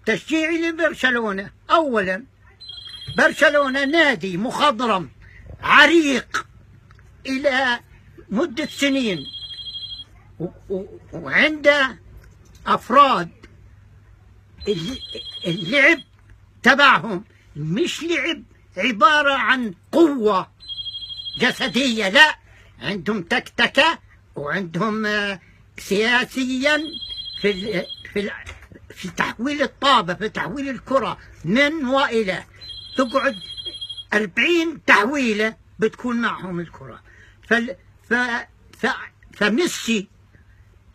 تشجيعي لبرشلونة أولا، برشلونة نادي مخضرم عريق إلى مدة سنين، وعنده أفراد اللعب تبعهم مش لعب عبارة عن قوة جسدية، لا، عندهم تكتكة، وعندهم سياسيا في تحويل الطابة، في تحويل الكرة من وإلى، تقعد 40 تحويلة بتكون معهم الكرة. فميسي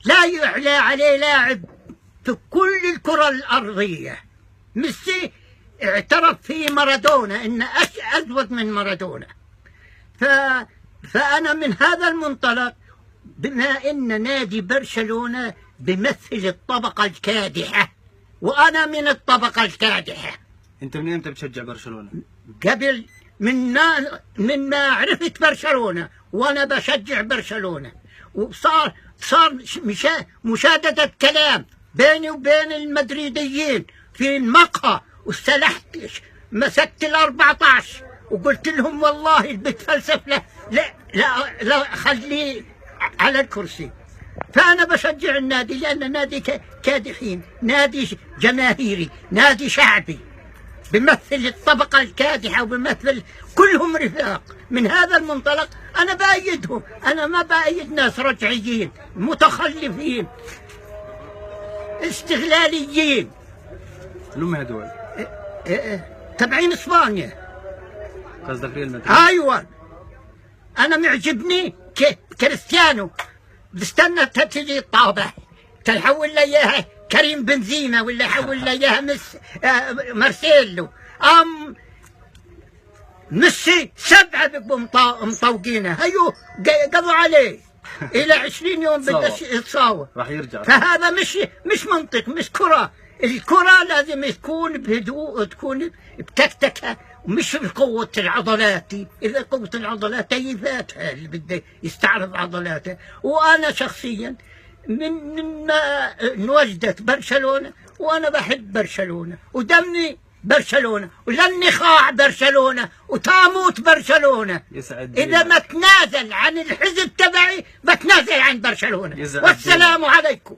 لا يعلى عليه لاعب في كل الكرة الأرضية. ميسي اعترف في مارادونا إن أجود من مارادونا. فأنا من هذا المنطلق، بما إن نادي برشلونة بيمثل الطبقة الكادحة، وأنا من الطبقة الكادحة. أنت من إمتى بتشجع برشلونة؟ قبل من ما عرفت برشلونة وأنا بشجع برشلونة، وصار مشاددة كلام بيني وبين المدريديين في المقهى، واستلحت مسكت ال14 وقلت لهم والله اللي بتفلسف لا لا لا, لا خليه على الكرسي. فأنا بشجع النادي لأن نادي كادحين، نادي جماهيري، نادي شعبي، بيمثل الطبقة الكادحة وبيمثل كلهم رفاق. من هذا المنطلق أنا بأيدهم، أنا ما بأيد ناس رجعيين متخلفين استغلاليين. لهم هدول تبعين إسبانيا. قصدك ريال مدريد؟ أيوة، أنا معجبني كريستيانو، بستنى تجي الطابة تحول لي إياها كريم بنزيما ولا يحول لي إياها مارسيلو. ميسي 7 بيبقوا مطوقينه، هيو قضوا عليه إلى 20 يوم بدأ يتصاوب، راح يرجع. فهذا مش منطق، مش كرة. الكرة لازم تكون بهدوء، تكون بتكتكة، ومش بقوة العضلات. إذا قوة العضلات هي ذاتها اللي بده يستعرض عضلاته. وأنا شخصيا من ما انوجدت برشلونة وأنا بحب برشلونة ودمي برشلونة، ولن نخاع برشلونة وتاموت برشلونة. إذا ما تنازل عن الحزب تبعي بتنازل عن برشلونة. والسلام عليكم.